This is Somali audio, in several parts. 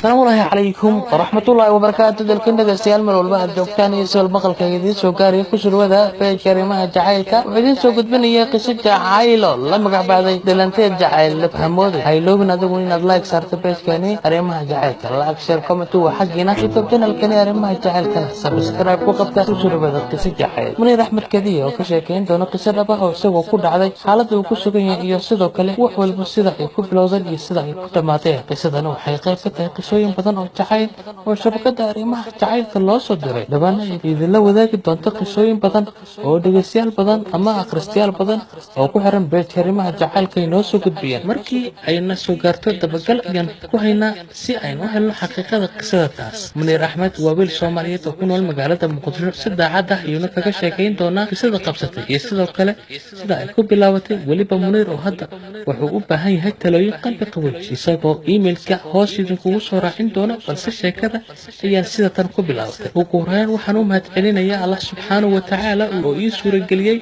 السلام عليكم ورحمة الله وبركاته. دلكن دغستيال مر walba aad joogtaan iyo soo maqalka idin soo gaariyo ku surwada ee karimaha jacaylka waxaan soo gudbinayaa qiso jacaylo la magac baaday dalanteed jacayl la fahmooday ay loobin adigu inaad like saarto page-kani arimaha jacaylka like share comment waa xaqina youtube channel-kani arimaha jacaylka subscribe ku qabta ku surwada qiso jacayl Munir Axmed Kadiye oo ka sheekeyn doona qiso dhab ah oo isagoo ku dhacday xaaladda uu ku sugan yahay iyo sidoo kale wax walba sida ay ku bilowday iyo sida ay ku dhamaatay qisadan waxay qayb ka tahay qisooyin badan oo jacayl oo shabakada arimaha jacaylka loo soo diray dhamaan idin la wadaagi doonto qisooyin badan oo dhageystayaal badan ama akhristayaal badan oo ku xiran page arimaha jacaylka inoo soo gudbiyeen markii ayna soo gaarto dabagal ayaan ku haynaa si aynu u helno xaqiiqada qisada taas Munir Axmed waa wiil Soomaaliyeed oo ku nool magaalada Muqdisho si daacad ah ayuu kaga sheekeyn doonaa qisada qabsatay iyo sidoo kale sida ay ku bilaabatay waliba Munir oo hadda wuxuu u baahan yahay talooyin qalbi qabow isagoo emailka hoos idinkugu soo raacin doona balse sheekada ayaan sida tan ku bilaabatay ugu horreyn waxaan u mahadcelinayaa Allah subxaanahu wa ta'ala oo ii suurageliyay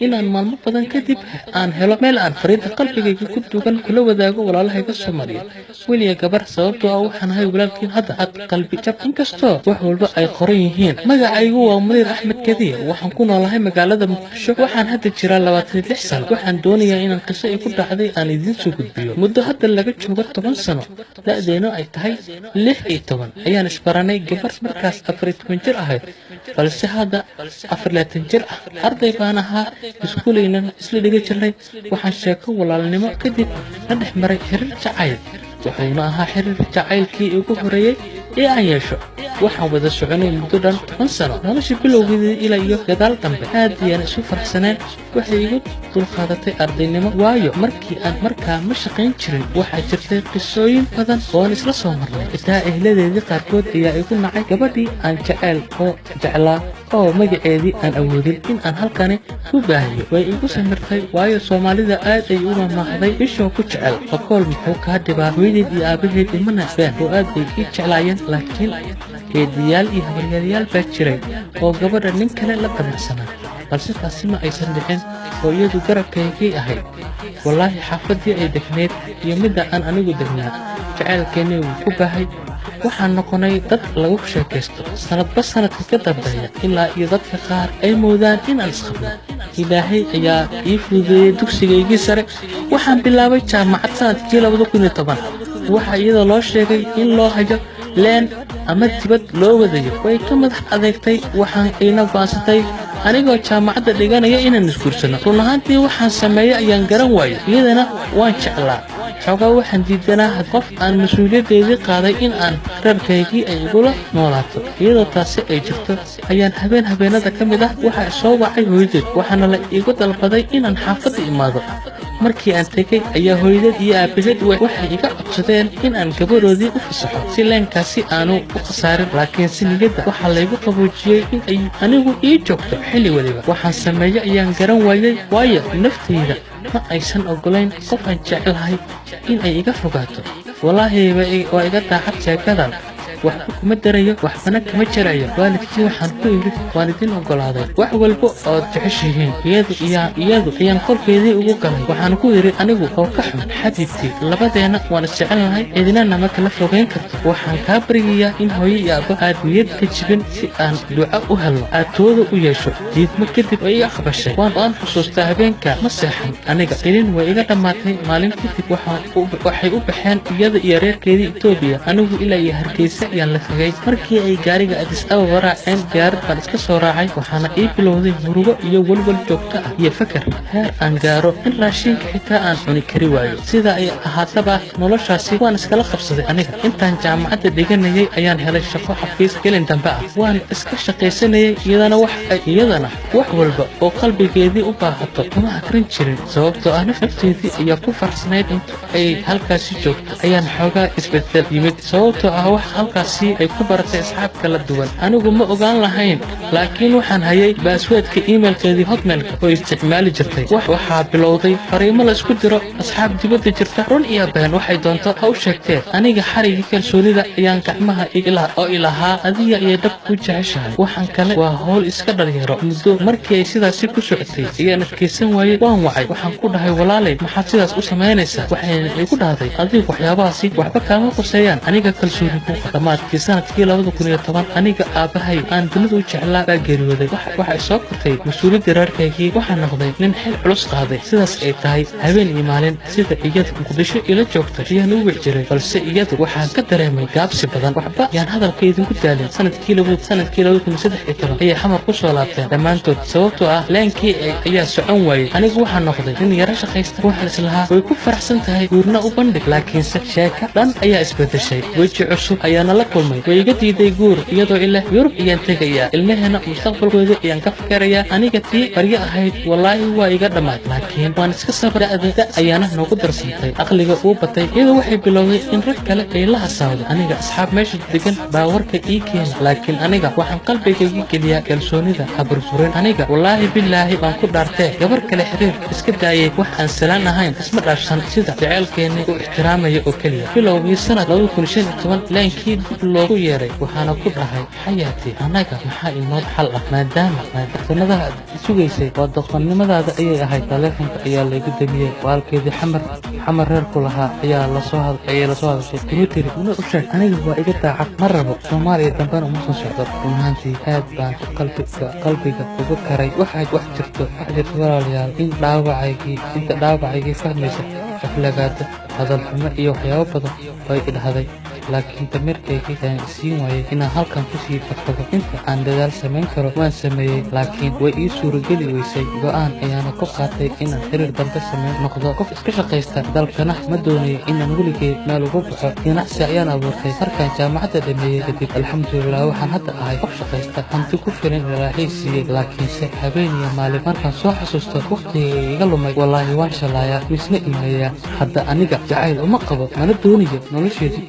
inaan maalmo badan kadib aan helo meel aan fariinta qalbigayga ku dugan kula wadaago walaalahayga Soomaaliyeed weliya gabar sababtoo ah waxaan ahay walaalkiin hadda aad qalbi jab inkastoo wax walba ay qoran yihiin magacaygu waa Munir Axmed Kadiye waxaan ku noolahay magaalada Muqdisho waxaan hadda jiraa 26 sano waxaan doonayaa inaan qiso ay ku dhacday aan idin soo gudbiyo muddo hadda laga joogo 10 sano da'deenu ay tahay 16 ayaan isbaranay gabar markaas 14 jir ahayd balse hadda 24 jir ah arday baan ahaa iskuulayna isla dhiga jirnay waxaan sheeko walaalnimo kadib la dhex maray xiriir jacayl wuxuuna ahaa xiriir jacaylkii ugu horeeyay ee aan yeesho waxaan wada soconay muddo dhan 10 sano nolosha bilowgeedii ilaa iyo gadaal dambe aad ayaan isu faraxsaneen waxay igu dulqaadatay ardaynimo waayo markii aan markaa ma shaqayn jirin waxaa jirtay qisooyin badan oo aan isla soo marnay xitaa ehladeedii qaarkood ayaa igu nacay gabadhii aan jeclaa oo magaceedii aan awoodin in aan halkani ku baahiyo way igu samirtay waayo Soomaalida aad ay u mamahday ishoo ku jecel qokool muxuu ka dhibaa hooyadeed iyo aabaheed imana been oo aad bay ii jeclaayeen laakiin eedayaal iyo habaryaal baa jiray oo gabadha nin kale la damacsanaa balse taasi ma aysan dhicin oo iyadu garabkaygii ahayd wallaahi xaafadii ay degneed iyo midda aan anigu degnaa jacaylkeeni wuu ku baahay waxaan noqonay dad lagu sheekaysto sanadba sanadka ka dambeeya ilaa iyo dadka qaar ay moodaan inaan isqabno ilaahay ayaa ii fududeeyay dugsigaygii sare waxaan bilaabay jaamacad sanadkii 2010 waxa iyada loo sheegay in loo hayo leen ama dibad loo wadayo way ka madax adeegtay waxaan ina go'aansatay anigoo jaamacadda dhiganaya inaan isguursano run ahaantii waxaan sameeyay ayaan garan waayay iyadana waan jeclaa xogaa waxaan diidanaa qof aan mas'uuliyadeedii qaaday in aan reerkaygii ay igula noolaato iyadoo taasi ay jirto ayaan habeenada ka mid ah waxa soo wacay hooyadeed waxaana la igu dalbaday inaan xaafadda imaado markii aan tegay ayaa hooyadeed iyo aabaheed waxay iga codsadeen in aan gabadhoodii u fasaxo si leenkaasi aanu u khasaarin laakiin si niyadda waxaa laygu qaboojiyey in ay anigu ii joogto xilli waliba waxaan sameeyay ayaan garan waayay waayo naftayda ma aysan ogolayn qof aan jecelahay in ay iga fogaato wallaahi waa iga daacad sheekadan waxba kuma darayo waxbana kama jarayo waalidkii waxaan ku yiri waalidin ogolaaday wax walba oo jeceshihiin iyadu ayaan qolkeedii ugu galay waxaan ku yiri anigu oo ka xun xabibti labadeena waan isjecelnahay idina nama kala fogeyn karto waxaan ka bariyaa in hooyo iyo aabbo aad niyad ka jibin si aan duco u helno aad tooda u yeesho diidmo kadib ay aqbashay waan xusuustaa habeenka ma seexan aniga ilin way iga dhamaatay maalin kadib waxay u baxeen iyada iyo reerkeedii Itoobiya anigu ilaa iyo Hargeysa ayaan la fogay markii ay gaariga Addis Ababa raaceen diyaarad baan iska soo raacay waxaana ii bilowday murugo iyo walwal joogto ah iyo fakar heer aan gaaro in raashinka xitaa aan cuni kari waayo sida ay ahaataba noloshaasi waan iskala qabsaday aniga intaan jaamacadda dhiganayay ayaan helay shaqo xafiis gelin dambe ah waan iska shaqaysanayay iyadana wax walba oo qalbigeedii u baahato kuma akrin jirin sababtoo ah nafteedii ayaa ku faraxsanayd in ay halkaasi joogto ayaan xoogaa isbedel yimid sababtoo ah wax halka halkaasi ay ku baratay asxaab kala duwan anigu ma ogaan lahayn laakiin waxaan hayay baasweedka emailkeedii hotmailka oo isticmaali jirtay waxaa bilowday fariimo la isku diro asxaab dibadda jirta run iyo been waxay doonto ha u sheegtee aniga xarigii kalsoonida ayaan gacmaha ilahaa adiga ayay dhab ku jeceshahay waxaan kale waa howl iska dhalinyaro muddo markii ay sidaasi ku socotay ayaan adkaysan waayey waan wacay waxaan ku dhahay walaalay maxaad sidaas u samaynaysaa waxayna igu dhahday adigu waxyaabahaasi waxba kaama quseeyaan aniga kalsooni ku dhammaadkii sanadkii 2010 aniga aabahay aan dunida u jeclaa baa geeriyooday waxay soo kortay mas-uuliyadda reerkaygii waxaan noqday nin xil culus qaaday sidaas ay tahay habeen iyo maalin sida iyada muqdisho ila joogtay ayaan u wici jiray balse iyadu waxaan ka dareemay gaabsi badan waxba yaan hadalka idinku daalin sanadkii 2013 ayay xamar ku soo laabteen dhammaantood sababtoo ah leenkii ayaa socon waayey anigu waxaan noqday nin yara shaqaysta waxaan islahaa way ku faraxsan tahay guurna u bandhig laakiinse sheeka dhan ayaa isbedeshay weji cusub ayaana la kulmay way iga diiday guur iyadoo ileh yurub ayaan tegayaa ilmaheena mustaqbalkooda ayaan ka fikirayaa aniga tii baryo ahayd wallaahi waa iga dhammaad laakiin waan iska sabr da ayaana noogu darsantay aqliga uu batay iyadoo waxay bilowday in rag kale ay la hasaawdo aniga asxaab meesha degan baa warka ii keena laakiin aniga waxaan qalbigayga geliyaa kalsoonida haburfurin aniga wallaahi bilaahi baan ku dhaartee gabar kale xiriir iska daayay wax aan salaan ahayn isma dhaafsan sida jaceylkeeni u ixtiraamaya oo keliya bilowgii sanad 2015 leenkii dib loogu yeeray waxaana ku dhahay xayaati anaga maxaa inoo xal ah maadaama sanadaha sugaysay waa doqonnimadaada ayay ahayd taleefanka ayaa laygu damiyey walaalkeedii xamar reerku lahaa ayaa lasoo hadashay dimitri una u sheeg aniga waa iga daacad ma rabo soomaaliya dambena uma soo socdo runaantii aad baan qalbiga uga karay wax jirto walaalayaal inta dhaawacaygii fahmaysa aflagaada hadal xumo iyo waxyaabo badan way idhahday laakiin damirkaygii ayaan isiin waayey inaan halkan kusii farfado inta aan dadaal samayn karo waan sameeyey laakiin way ii suurageli weysay go'aan ayaana ku qaatay inaan xiriir dambe samayn noqdo qof iska shaqaysta dalkana ma doonayo inaan weligay meel ugu baxo ganacsi ayaan abuurtay markaan jaamacadda dhameeyey kadib alxamdulilah waxaan hadda ahay qof shaqaysta hanti ku filan ilaahay siiyey laakiinse habeen iyo maalin markaan soo xasuusto waqtigay iga lumay wallaahi waan shalaayaa misna imayaa hadda aniga jacayl uma qabo mana doonayo noloshaydii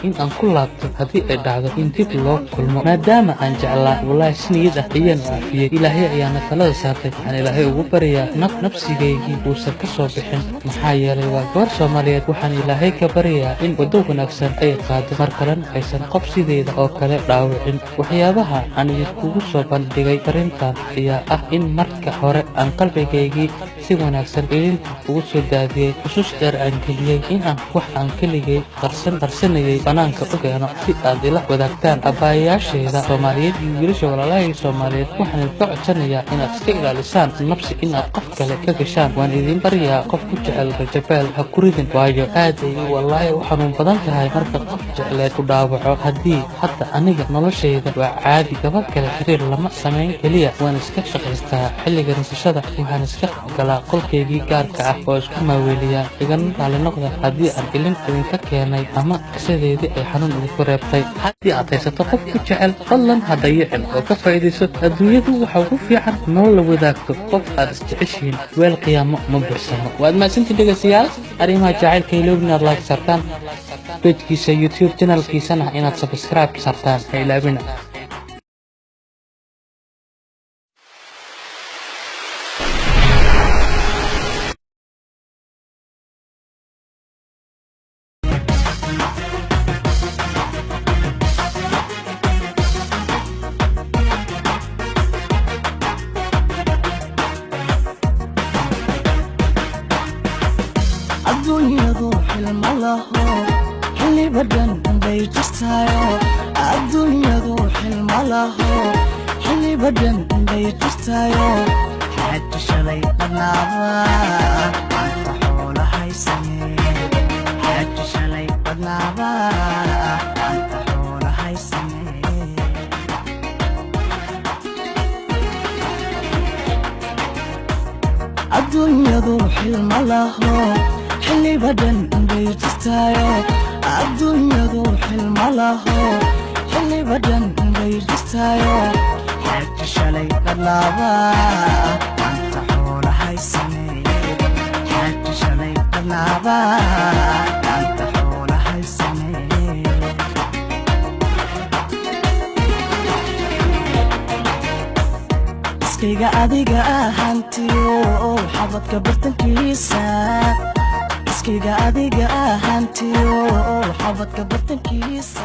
in aan ku laabto haddii ay dhacdo in dib loo kulmo maadaama aan jeclaa wallaahi si niyad ah ayaan caafiyey ilaahay ayaana talada saartay waxaan ilaahay ugu baryaa nafsigaygii uusan ka soo bixin maxaa yeelay waa gabar soomaaliyeed waxaan ilaahay ka baryayaa in waddo wanaagsan ay qaado mar kalena aysan qof sideeda oo kale dhaawicin waxyaabaha aan idinkugu soo bandhigay arrintan ayaa ah in marka hore aan qalbigaygii si wanaagsan idinta ugu soo daadiyey xusuus dheer aan geliyey in aan wax aan keligay qarsanayay banaanka u keeno si aad ila wadaagtaan abaayaasheeda soomaaliyeed iyo wiilasha walaalahayga soomaaliyeed waxaan idinka codsanayaa inaad iska ilaalisaan nafsi inaad qof kale ka gashaan waan idin baryaa qof ku jecel rajabeel ha ku ridin waayo aad ay wallaahi u xanuun badan tahay marka qof jecleed ku dhaawaco haddii hadda aniga noloshayda waa caadi gabar kale xiriir lama samayn keliya waan iska shaqaystaa xilliga nasashada waxaan iska galaa qolkaygii gaarka ah oo isku maaweeliyaa igana raali noqda haddii aan ilin idinka keenay ama qisadeedii ay xanuun idinku reebtay haddii aad haysato qof ku jecel fadlan ha dayicin oo ka faa'iidayso adduunyadu waxa ugu fiican nolol la wadaagto qof aad isjeceshihiin weel qiyaamo ma buuxsano waad mahadsantiin dhegaystayaal arrimaha jacaylka iloobin inaad like sartaan pejkiisa youtube channelkiisana inaad subscribe sartaan ha ilaabina adduunyadu xilma laho xilli badan bay jirtaayo adduunyadu xilma laho xilli badan bay jirtaayo xaji shalay badnaaba anta xoolo haysane xaji shalay badnaaba anta xoolo haysane adduunyadu xilma laho xilli badan bay jirtaayo adduunyadu xilma laho xilli badan bay jirtaayo xaji shalay badnaaba anta xoolo haysane xaji shalay badnaaba anta xoolo haysane iskayga adiga ahaantiyo xabadka bartankiisa iskayga adiga ahaantiyo xabadka bartankiisa